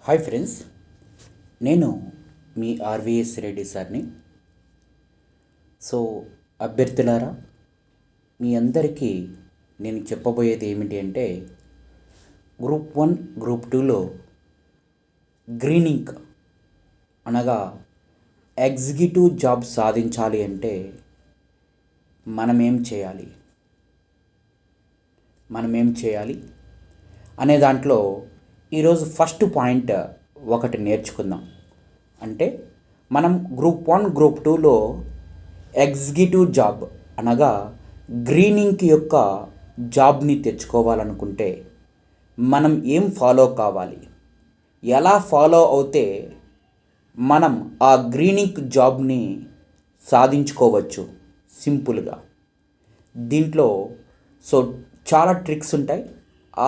Hi friends, నేను మీ RVS Reddy సార్ని. So అభ్యర్థులారా, మీ అందరికీ నేను చెప్పబోయేది ఏమిటి అంటే, గ్రూప్ 1 గ్రూప్ 2లో గ్రీనింగ్ అనగా ఎగ్జిక్యూటివ్ జాబ్ సాధించాలి అంటే మనమేం చేయాలి అనే దాంట్లో ఈరోజు ఫస్ట్ పాయింట్ ఒకటి నేర్చుకుందాం. అంటే మనం గ్రూప్ 1 గ్రూప్ 2లో ఎగ్జిక్యూటివ్ జాబ్ అనగా గ్రీనింగ్ యొక్క జాబ్ని తెచ్చుకోవాలనుకుంటే మనం ఏం ఫాలో కావాలి, ఎలా ఫాలో అవుతే మనం ఆ గ్రీనింగ్ జాబ్ని సాధించుకోవచ్చు సింపుల్గా. దీంట్లో చాలా ట్రిక్స్ ఉంటాయి.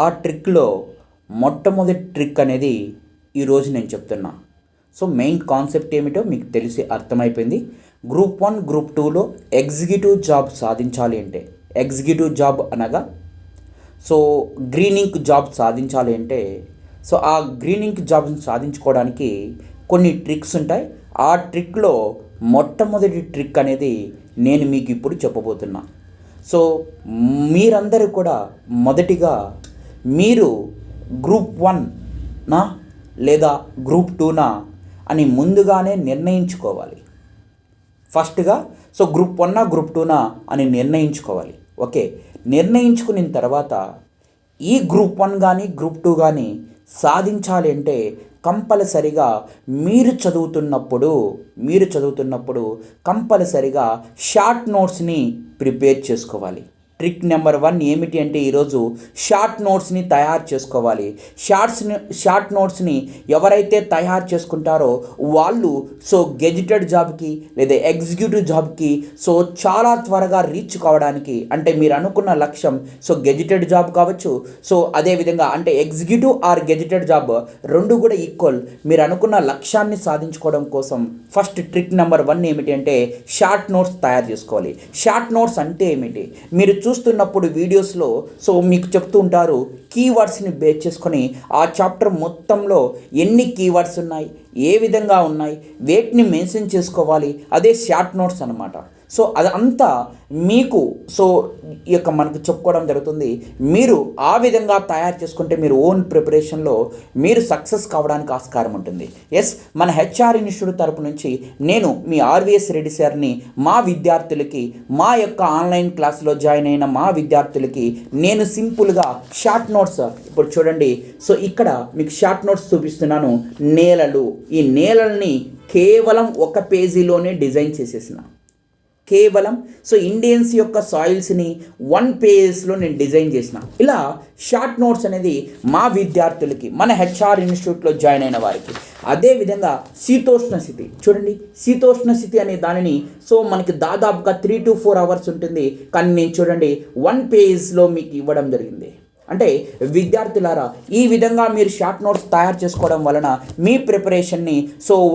ఆ ట్రిక్లో మొట్టమొదటి ట్రిక్ అనేది ఈరోజు నేను చెప్తున్నా. మెయిన్ కాన్సెప్ట్ ఏమిటో మీకు తెలిసి అర్థమైపోయింది. గ్రూప్ 1 గ్రూప్ 2లో ఎగ్జిక్యూటివ్ జాబ్ సాధించాలి అంటే, ఎగ్జిక్యూటివ్ జాబ్ అనగా గ్రీనింగ్ జాబ్ సాధించాలి అంటే ఆ గ్రీనింగ్ జాబ్ని సాధించుకోవడానికి కొన్ని ట్రిక్స్ ఉంటాయి. ఆ ట్రిక్లో మొట్టమొదటి ట్రిక్ అనేది నేను మీకు ఇప్పుడు చెప్పబోతున్నా. మీరందరూ కూడా మొదటిగా మీరు గ్రూప్ 1నా లేదా గ్రూప్ 2నా అని ముందుగానే నిర్ణయించుకోవాలి. ఫస్ట్గా గ్రూప్ 1నా గ్రూప్ 2నా అని నిర్ణయించుకోవాలి. ఓకే, నిర్ణయించుకున్న తర్వాత ఈ గ్రూప్ 1 కానీ గ్రూప్ 2 కానీ సాధించాలి అంటే కంపల్సరిగా మీరు చదువుతున్నప్పుడు కంపల్సరిగా షార్ట్ నోట్స్ని ప్రిపేర్ చేసుకోవాలి. ట్రిక్ నెంబర్ 1 ఏమిటి అంటే ఈరోజు షార్ట్ నోట్స్ని తయారు చేసుకోవాలి. షార్ట్ నోట్స్ని ఎవరైతే తయారు చేసుకుంటారో వాళ్ళు గెజిటెడ్ జాబ్కి లేదా ఎగ్జిక్యూటివ్ జాబ్కి చాలా త్వరగా రీచ్ కావడానికి, అంటే మీరు అనుకున్న లక్ష్యం గెజిటెడ్ జాబ్ కావచ్చు, అదేవిధంగా అంటే ఎగ్జిక్యూటివ్ ఆర్ గెజిటెడ్ జాబ్ రెండు కూడా ఈక్వల్. మీరు అనుకున్న లక్ష్యాన్ని సాధించుకోవడం కోసం ఫస్ట్ ట్రిక్ నెంబర్ 1 ఏమిటి అంటే షార్ట్ నోట్స్ తయారు చేసుకోవాలి. షార్ట్ నోట్స్ అంటే ఏమిటి, మీరు చూస్తున్నప్పుడు వీడియోస్లో మీకు చెప్తూ ఉంటారు, కీవర్డ్స్ని బేస్ చేసుకొని ఆ చాప్టర్ మొత్తంలో ఎన్ని కీవర్డ్స్ ఉన్నాయి, ఏ విధంగా ఉన్నాయి, వేటిని మెన్షన్ చేసుకోవాలి, అదే షార్ట్ నోట్స్ అన్నమాట. అదంతా మీకు మనకు చెప్పుకోవడం జరుగుతుంది. మీరు ఆ విధంగా తయారు చేసుకుంటే మీరు ఓన్ ప్రిపరేషన్లో మీరు సక్సెస్ కావడానికి ఆస్కారం ఉంటుంది. ఎస్, మన హెచ్ఆర్ ఇన్స్టిట్యూట్ తరపు నుంచి నేను మీ ఆర్వీఎస్ రెడ్డి సార్ని మా విద్యార్థులకి, మా యొక్క ఆన్లైన్ క్లాస్లో జాయిన్ అయిన మా విద్యార్థులకి నేను సింపుల్గా షార్ట్ నోట్స్, ఇప్పుడు చూడండి, ఇక్కడ మీకు షార్ట్ నోట్స్ చూపిస్తున్నాను. నేలలు, ఈ నేలల్ని కేవలం ఒక పేజీలోనే డిజైన్ చేసేసిన, కేవలం ఇండియన్స్ యొక్క సాయిల్స్ని 1 పేజ్లో నేను డిజైన్ చేసిన. ఇలా షార్ట్ నోట్స్ అనేది మా విద్యార్థులకి, మన హెచ్ఆర్ ఇన్స్టిట్యూట్లో జాయిన్ అయిన వారికి. అదేవిధంగా శీతోష్ణ స్థితి చూడండి, శీతోష్ణ స్థితి అనే దానిని మనకి దాదాపుగా 3 to 4 hours ఉంటుంది, కానీ నేను చూడండి 1 పేజ్లో మీకు ఇవ్వడం జరిగింది. అంటే విద్యార్థులారా, ఈ విధంగా మీరు షార్ట్ నోట్స్ తయారు చేసుకోవడం వలన మీ ప్రిపరేషన్ని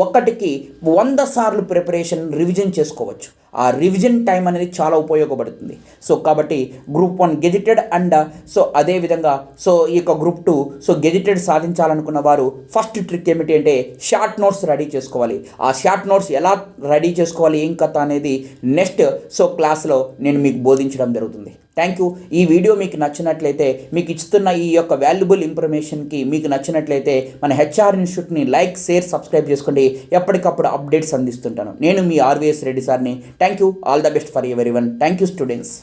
ఒకటికి 100 సార్లు ప్రిపరేషన్ రివిజన్ చేసుకోవచ్చు. ఆ రివిజన్ టైం అనేది చాలా ఉపయోగపడుతుంది. కాబట్టి గ్రూప్ 1 గెజిటెడ్ అండ్ అదేవిధంగా ఈ యొక్క గ్రూప్ 2 గెజిటెడ్ సాధించాలనుకున్న వారు ఫస్ట్ ట్రిక్ ఏమిటి అంటే షార్ట్ నోట్స్ రెడీ చేసుకోవాలి. ఆ షార్ట్ నోట్స్ ఎలా రెడీ చేసుకోవాలి, ఏం కథ అనేది నెక్స్ట్ క్లాస్లో నేను మీకు బోధించడం జరుగుతుంది. Thank you. ఈ వీడియో మీకు నచ్చినట్లయితే, మీకు ఇస్తున్న ఈ యొక్క వాల్యుబుల్ ఇన్ఫర్మేషన్కి మీకు నచ్చినట్లయితే మన హెచ్ఆర్ ఇన్స్టిట్యూట్ని లైక్, షేర్, సబ్స్క్రైబ్ చేసుకోండి. ఎప్పటికప్పుడు అప్డేట్స్ అందిస్తుంటాను. నేను మీ ఆర్వీఎస్ రెడ్డి సార్ని. Thank you. All the best for everyone. Thank you students.